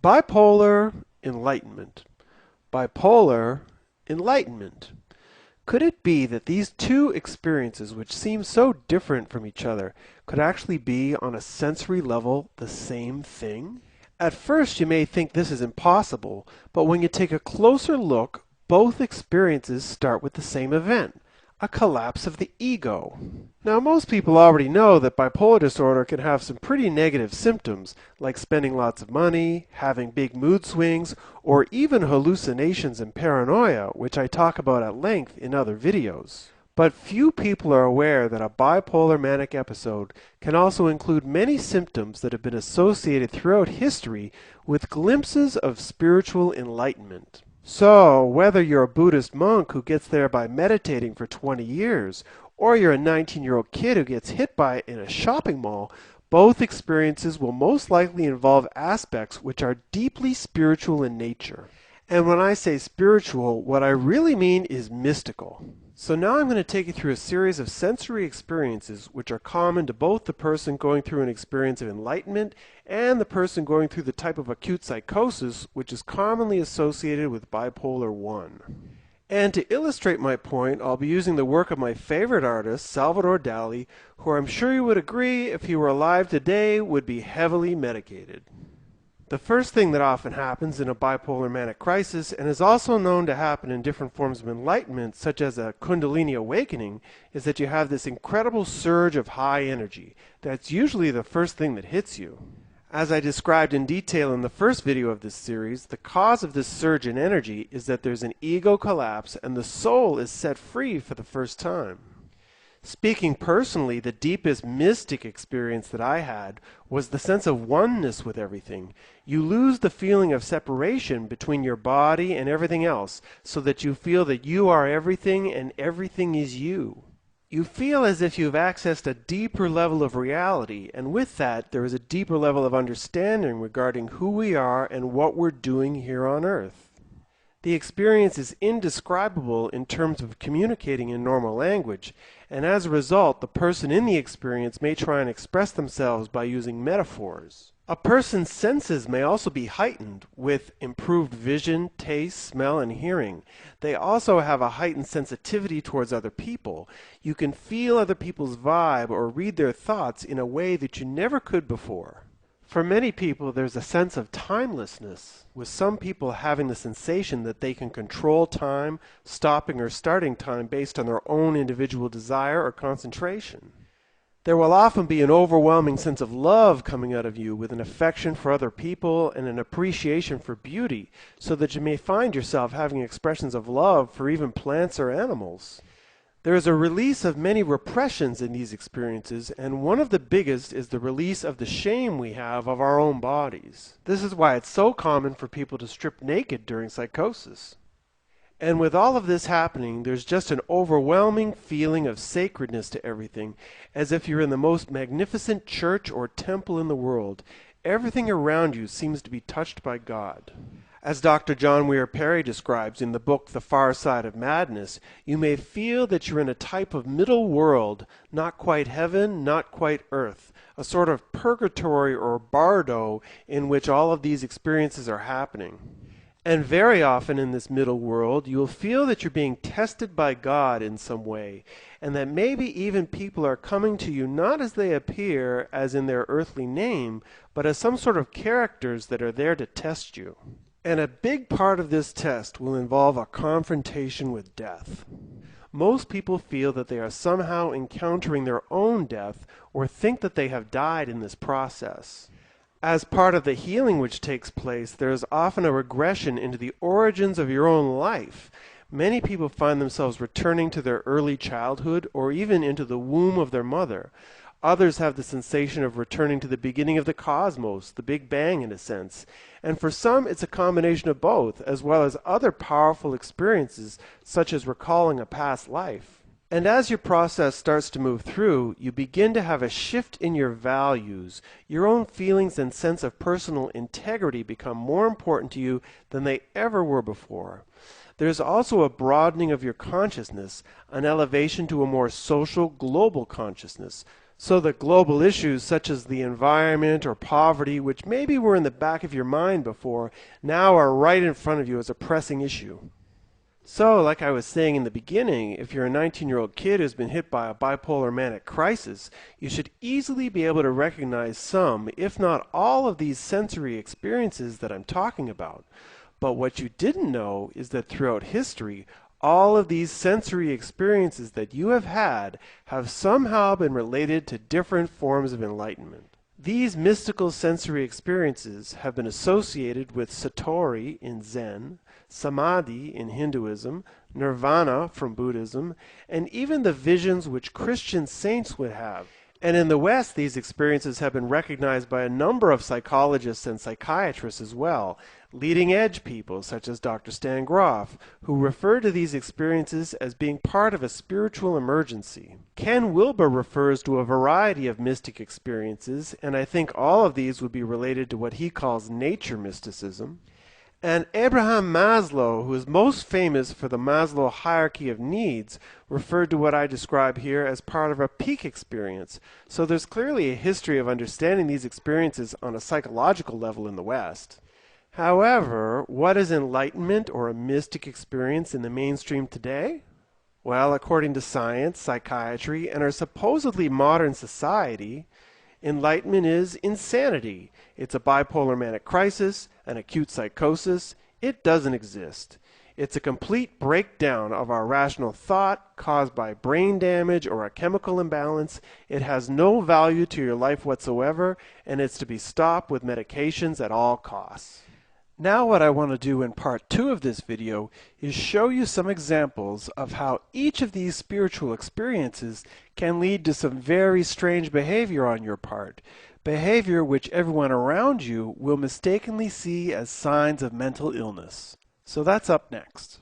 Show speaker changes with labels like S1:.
S1: Bipolar enlightenment. Bipolar enlightenment. Could it be that these two experiences, which seem so different from each other, could actually be on a sensory level the same thing? At first you may think this is impossible, but when you take a closer look, both experiences start with the same event, a collapse of the ego. Now, most people already know that bipolar disorder can have some pretty negative symptoms, like spending lots of money, having big mood swings, or even hallucinations and paranoia, which I talk about at length in other videos. But few people are aware that a bipolar manic episode can also include many symptoms that have been associated throughout history with glimpses of spiritual enlightenment. So, whether you're a Buddhist monk who gets there by meditating for 20 years, or you're a 19-year-old kid who gets hit by it in a shopping mall, both experiences will most likely involve aspects which are deeply spiritual in nature. And when I say spiritual, what I really mean is mystical. So now I'm going to take you through a series of sensory experiences which are common to both the person going through an experience of enlightenment and the person going through the type of acute psychosis which is commonly associated with bipolar 1. And to illustrate my point, I'll be using the work of my favorite artist, Salvador Dali, who I'm sure you would agree, if he were alive today, would be heavily medicated. The first thing that often happens in a bipolar manic crisis, and is also known to happen in different forms of enlightenment, such as a Kundalini awakening, is that you have this incredible surge of high energy. That's usually the first thing that hits you. As I described in detail in the first video of this series, the cause of this surge in energy is that there's an ego collapse and the soul is set free for the first time. Speaking personally, the deepest mystic experience that I had was the sense of oneness with everything. You lose the feeling of separation between your body and everything else, so that you feel that you are everything and everything is you. You feel as if you've accessed a deeper level of reality, and with that there is a deeper level of understanding regarding who we are and what we're doing here on earth. The experience is indescribable in terms of communicating in normal language, and as a result, the person in the experience may try and express themselves by using metaphors. A person's senses may also be heightened with improved vision, taste, smell, and hearing. They also have a heightened sensitivity towards other people. You can feel other people's vibe or read their thoughts in a way that you never could before. For many people, there's a sense of timelessness, with some people having the sensation that they can control time, stopping or starting time based on their own individual desire or concentration. There will often be an overwhelming sense of love coming out of you with an affection for other people and an appreciation for beauty, so that you may find yourself having expressions of love for even plants or animals. There is a release of many repressions in these experiences, and one of the biggest is the release of the shame we have of our own bodies. This is why it's so common for people to strip naked during psychosis. And with all of this happening, there's just an overwhelming feeling of sacredness to everything, as if you're in the most magnificent church or temple in the world. Everything around you seems to be touched by God. As Dr. John Weir Perry describes in the book The Far Side of Madness, you may feel that you're in a type of middle world, not quite heaven, not quite earth, a sort of purgatory or bardo in which all of these experiences are happening. And very often in this middle world, you'll feel that you're being tested by God in some way, and that maybe even people are coming to you not as they appear, as in their earthly name, but as some sort of characters that are there to test you. And a big part of this test will involve a confrontation with death. Most people feel that they are somehow encountering their own death or think that they have died in this process. As part of the healing which takes place, there is often a regression into the origins of your own life. Many people find themselves returning to their early childhood or even into the womb of their mother. Others have the sensation of returning to the beginning of the cosmos, the Big Bang in a sense. And for some, it's a combination of both, as well as other powerful experiences, such as recalling a past life. And as your process starts to move through, you begin to have a shift in your values. Your own feelings and sense of personal integrity become more important to you than they ever were before. There's also a broadening of your consciousness, an elevation to a more social, global consciousness. So that global issues such as the environment or poverty, which maybe were in the back of your mind before, now are right in front of you as a pressing issue. So, like I was saying in the beginning, if you're a 19-year-old kid who's been hit by a bipolar manic crisis, you should easily be able to recognize some, if not all, of these sensory experiences that I'm talking about. But what you didn't know is that throughout history, all of these sensory experiences that you have had have somehow been related to different forms of enlightenment. These mystical sensory experiences have been associated with Satori in Zen, Samadhi in Hinduism, Nirvana from Buddhism, and even the visions which Christian saints would have. And in the West, these experiences have been recognized by a number of psychologists and psychiatrists as well, leading-edge people such as Dr. Stan Grof, who refer to these experiences as being part of a spiritual emergency. Ken Wilber refers to a variety of mystic experiences, and I think all of these would be related to what he calls nature mysticism. And Abraham Maslow, who is most famous for the Maslow hierarchy of needs, referred to what I describe here as part of a peak experience. So there's clearly a history of understanding these experiences on a psychological level in the West. However, what is enlightenment or a mystic experience in the mainstream today? Well, according to science, psychiatry, and our supposedly modern society, enlightenment is insanity. It's a bipolar manic crisis, an acute psychosis. It doesn't exist. It's a complete breakdown of our rational thought caused by brain damage or a chemical imbalance. It has no value to your life whatsoever, and it's to be stopped with medications at all costs. Now what I want to do in part 2 of this video is show you some examples of how each of these spiritual experiences can lead to some very strange behavior on your part, behavior which everyone around you will mistakenly see as signs of mental illness. So that's up next.